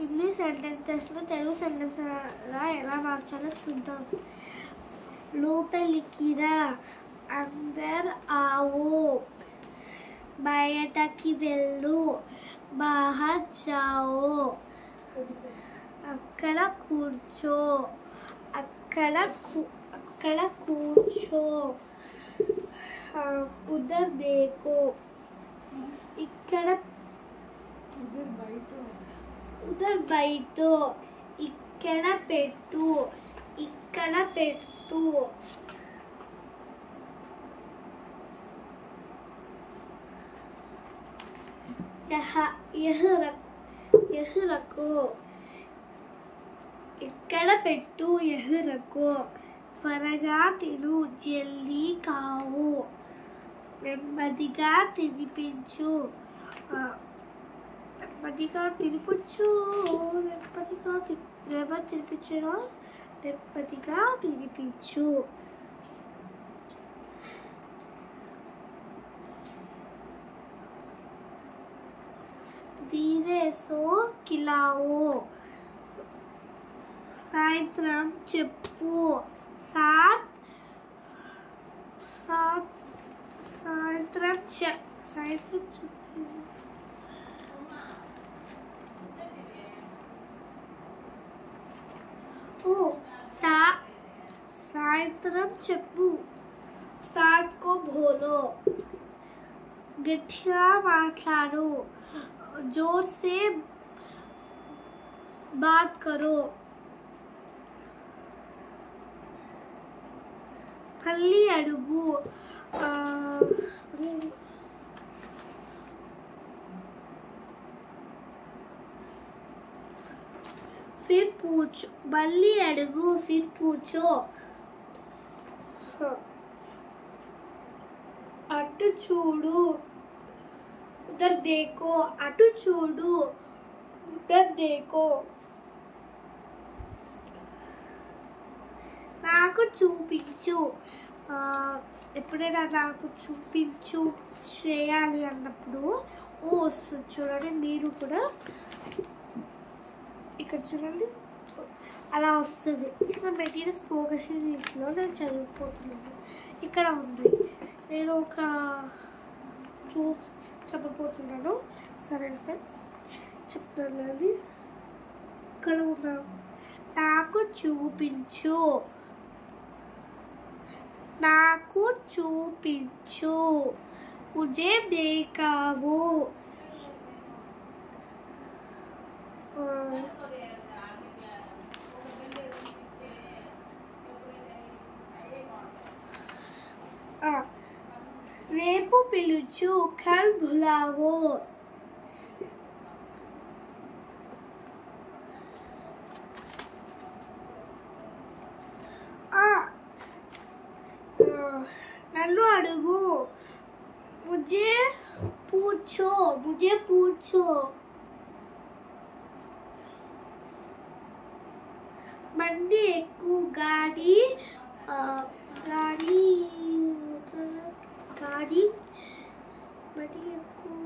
ఇన్ని సెంటెన్సెస్లో తెలుగు సెంటెన్స్గా ఎలా మార్చాలో చూద్దాం. లోపలికి రా, అందర్ ఆవో, బయటకి వెళ్ళు, బాహర్ జావో, అక్కడ కూర్చో, అక్కడ కూర్చో, ఉదర్ దేకో, ఇక్కడ ఉదర్ బయటో, ఇక్కడ పెట్టు, ఇక్కడ పెట్టు, యహ్ రఖో, ఇక్కడ పెట్టు, యహ్ రఖో, త్వరగా తిను, జల్దీ కావు, నెమ్మదిగా తినిపించు, నెమ్మదిగా తినిపించు, నెమ్మదిగా తినిపించడం, నెమ్మదిగా తినిపించు. ధీరే సో కిలావో, సాయంత్రం చెప్పు, సాయంత్రం చెప్పు, సాయంత్రం చెప్పు, సాత్ కో బోలో, గట్టిగా మాట్లాడు, जोर से बात करो, మళ్ళీ అడుగు, फिर पूछो, మళ్ళీ అడుగు, फिर पूछो, అటు చూడు, उधर देखो, అటు చూడు, उधर देखो, నాకు చూపించు, ఎప్పుడైనా నాకు చూపించు చేయాలి అన్నప్పుడు వస్తుంది. చూడండి, మీరు కూడా ఇక్కడ చూడండి అలా వస్తుంది. ఇక్కడ మెటీరియల్ స్పోకెన్ ఇంగ్లీష్లో నేను చదివిపోతున్నాను. ఇక్కడ ఉంది, నేను ఒక చెప్పబోతున్నాను. సరే ఫ్రెండ్స్, చెప్తాను. ఇక్కడ ఉన్నా, నాకు చూపించు, నాకు చూపించు, ముझे देखाओ, రేపు పిలుచు, కల్ బులావో, నన్ను అడుగు, मुझे पूछो, मुझे पूछो, బండి ఎక్కు, గాడి బండి ఎక్కు.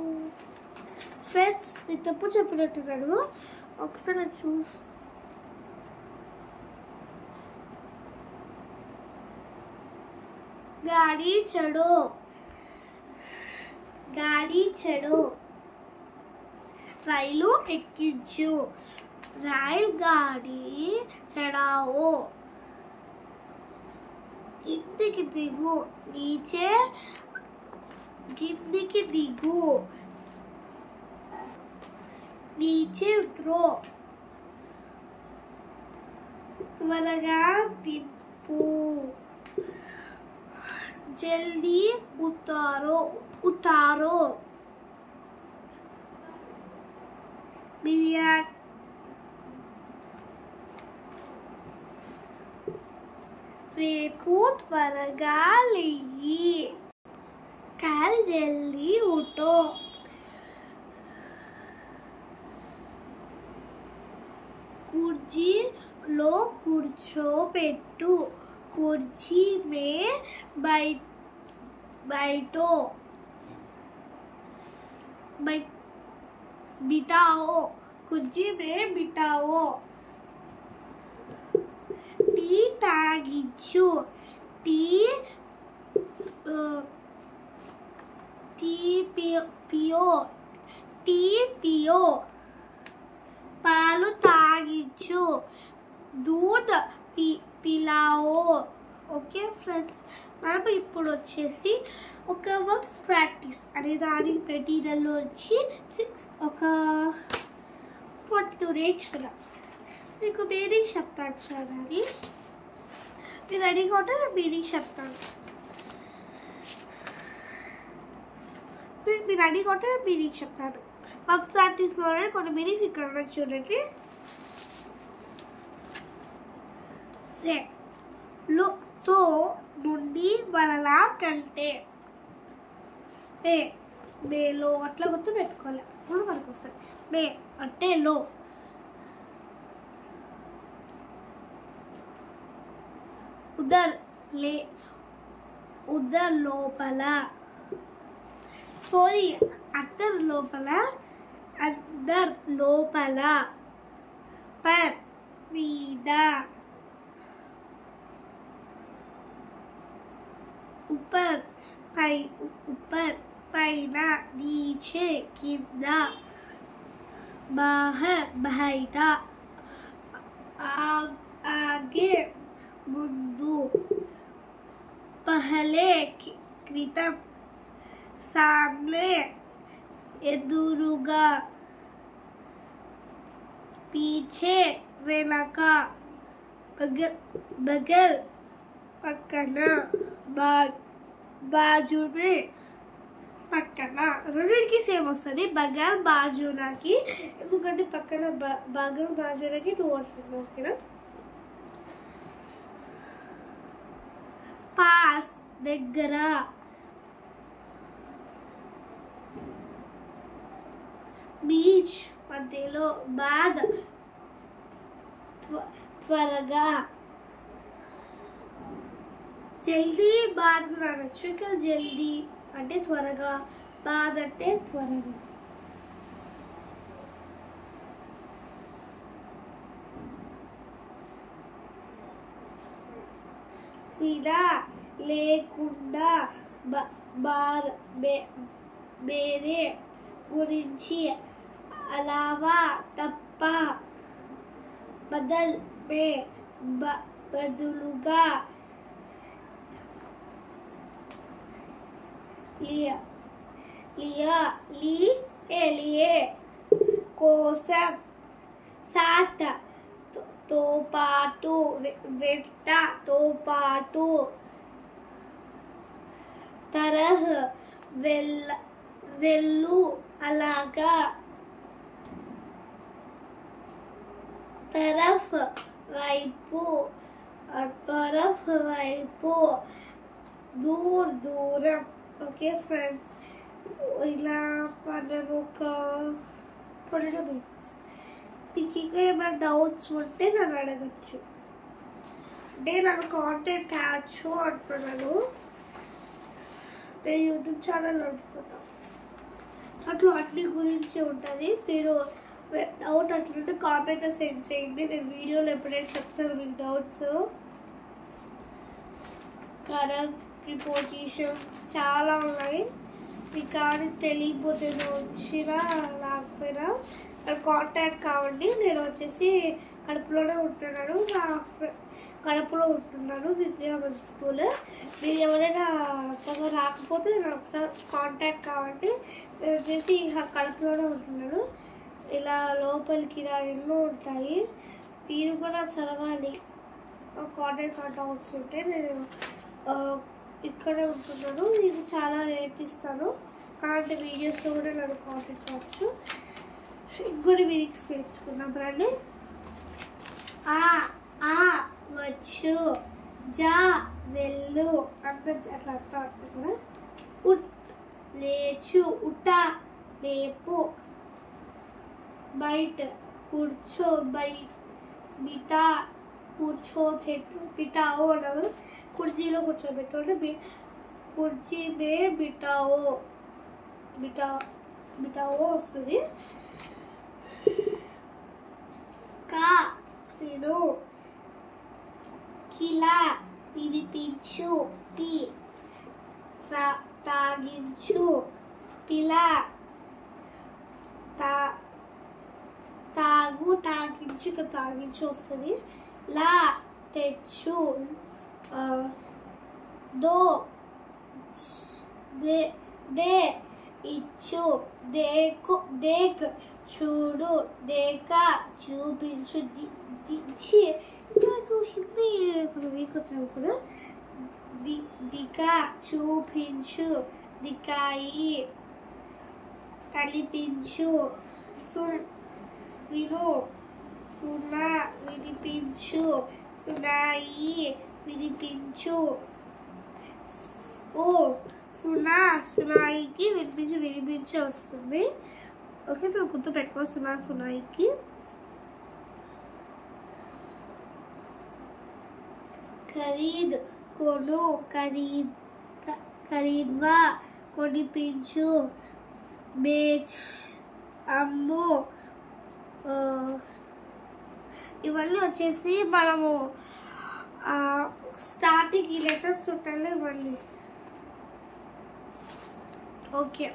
ఫ్రెండ్స్, నేను తప్పు చెప్పినట్టున్నాను, ఒకసారి गाड़ी चढ़ो, गाड़ी चढ़ो, రైలు ఎక్కించు, రైల్ గాడి చడావో, కిందికి దిగు, కిందికి దిగు, నీచే ఉతరో, త్వరగా తిప్పు, जल्दी उतारो, రేపు త్వరగా లేయి, కల్ జల్దీ ఉఠో, కుర్చీలో కూర్చోపెట్టు, कुर्सी में बिठाओ, కుర్చీ మే బిటావో టీ తాగించు టీ పియో టీ పియో పాలు తాగించు दूध పిలావో ఓకే ఫ్రెండ్స్ మనం ఇప్పుడు వచ్చేసి ఒక వర్బ్స్ ప్రాక్టీస్ అనే దాని మెటీరియల్లో వచ్చి ఒక 42 నేర్చుకున్నాం మీకు మీనింగ్ చెప్తాను చూడండి మీరు రెడీగా ఉంటే మీనింగ్ చెప్తాను మీరు రెడీగా ఉంటే మీనింగ్ చెప్తాను వర్బ్స్ ప్రాక్టీస్లోనే కొన్ని మీనింగ్స్ ఇక్కడ ఉన్నాయి చూడండి से लो तो నుండి వలలా కంటే మే మేలో అట్లా గుర్తు పెట్టుకోవాలి అప్పుడు మనకు వస్తుంది మే అంటే లో ఉదర్ లే ఉదర్ లోపల సారీ అద్దర్ లోపల అద్దర్ లోపల పర్ మీద ऊपर ऊपर पैना नीचे किंदा बाहर बहैठ आगे मुंदु पहले क्रितम सामने एदुरुगा पीछे वेनका बगल పక్కన బాజునే పక్కన రెండింటికి సేమ్ వస్తుంది బగల్ బాజునాకి ఎందుకంటే పక్కన బగల్ బాజునాకి 2 వస్తుంది ఓకేనా పాస్ దగ్గర బీచ్ మధ్యలో బాద్ త్వరగా జల్దీ బాద్ కూడా అనొచ్చు ఇక్కడ జల్దీ అంటే త్వరగా బాద్ అంటే త్వరగా మీద లేకుండా వేరే గురించి అలావా తప్ప బదల్ మే బదులుగా लिए కోసం సాత్ తో పాటు వెంట తో పాటు తరహ్ వెళ్ళు అలాగా तरफ వైపు दूर दूरम ఓకే ఫ్రెండ్స్ ఇలా మనం ఒక పొడిలో మీకు ఇంకా ఏమైనా డౌట్స్ ఉంటే నన్ను అడగచ్చు అంటే నాకు కాంటెంట్ కావచ్చు అంటున్నాను నేను యూట్యూబ్ ఛానల్ నడుపుతున్నాను అట్లా అన్ని గురించి ఉంటుంది మీరు డౌట్ అట్లుంటే కామెంట్లో సెండ్ చేయండి నేను వీడియోలో ఎప్పుడైనా చెప్తాను మీకు డౌట్స్ కరెక్ట్ ప్రిపోజిషన్స్ చాలా ఉన్నాయి మీకు కానీ తెలియకపోతే వచ్చినా రాకపోయినా నాకు కాంటాక్ట్ కావండి నేను వచ్చేసి కడపలోనే ఉంటున్నాను కడపలో ఉంటున్నాను విద్యామంది స్కూల్ మీరు ఎవరైనా అంతగా రాకపోతే నేను ఒకసారి కాంటాక్ట్ కావండి నేను వచ్చేసి కడపలోనే ఉంటున్నాను ఇలా లోపలికి ఇలా ఎన్నో ఉంటాయి మీరు కూడా చదవాలి కాంటాక్ట్ డౌట్స్ ఉంటే నేను ఇక్కడే ఉంటున్నాను మీకు చాలా నేర్పిస్తాను కాబట్టి వీడియోస్లో కూడా నన్ను కాంటాక్ట్ అవ్వచ్చు ఇంకొన్ని మీనింగ్స్ నేర్చుకుందాం రండి వచ్చు జా వెళ్ళు అందరు అట్లా అర్థం అవుతుంది కదా లేచు ఉట లేపు బయట కూర్చో బిటా కూర్చోబెట్టు బిటావో అనగా కుర్చీలో కూర్చోబెట్టు అంటే కుర్చీ మే బిటావో వస్తుంది వినిపించు పి తాగించు పిల తాగు తాగించు ఇక తాగించు వస్తుంది లా తెచ్చు దో దే ఇచ్చు దేక్ చూడు దేక చూపించు దిచ్చి నాకు హిందీ వీక్ వచ్చాను కూడా దిక చూపించు దికాయి కనిపించు విను సునా వినిపించు సునాయి వినిపించు ఓ సునాయికి వినిపించి వస్తుంది ఓకే నువ్వు గుర్తు పెట్టుకో సునాయికి ఖరీద్ కొను ఖరీద్వా కొనిపించు బేచ్ అమ్ము ఇవన్నీ వచ్చేసి మనము స్టార్టింగ్ ఈ లెసన్స్ ఉంటాయి ఇవన్నీ ఓకే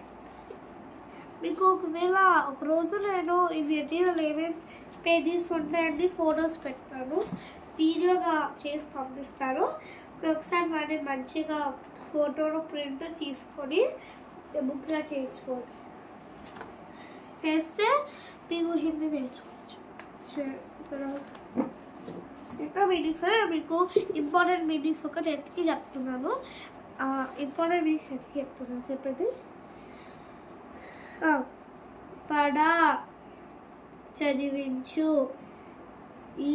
మీకు ఒకవేళ ఒకరోజు నేను ఈ వీడియోలో ఏమేమి పేజెస్ ఉంటాయని ఫొటోస్ పెడతాను వీడియోగా చేసి పంపిస్తాను ఒకసారి వాడిని మంచిగా ఫోటోలో ప్రింట్ తీసుకొని బుక్గా చేస్తే మీకు హిందీ నేర్చుకోవచ్చు ఇంకా మీనింగ్స్ మీకు ఇంపార్టెంట్ మీనింగ్స్ ఒకటి ఎత్తికి చెప్తున్నాను ఇంపార్టెంట్ మీనింగ్స్ ఎత్తికి చెప్తున్నాను చెప్పండి పడా చదివించు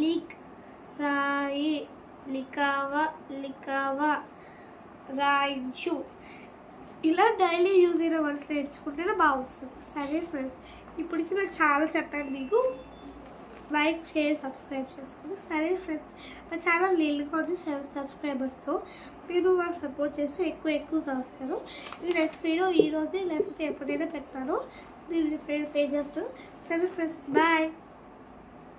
లిక్ రాయి లికావా రాయించు ఇలా డైలీ యూజ్ అయిన వర్డ్స్ నేర్చుకుంటేనే బాగా వస్తుంది సరే ఫ్రెండ్స్ ఇప్పటికి నాకు చాలా చెప్పాను మీకు లైక్ షేర్ సబ్స్క్రైబ్ చేసుకోండి సరే ఫ్రెండ్స్ మా ఛానల్ నీళ్ళుగా ఉంది 7 సబ్స్క్రైబర్స్తో మీరు మాకు సపోర్ట్ చేస్తే ఎక్కువగా వస్తాను ఈ నెక్స్ట్ వీడియో ఈరోజే లేకపోతే ఎప్పుడైనా పెడతాను నేను డిఫరెంట్ పేజెస్ సరే ఫ్రెండ్స్ బాయ్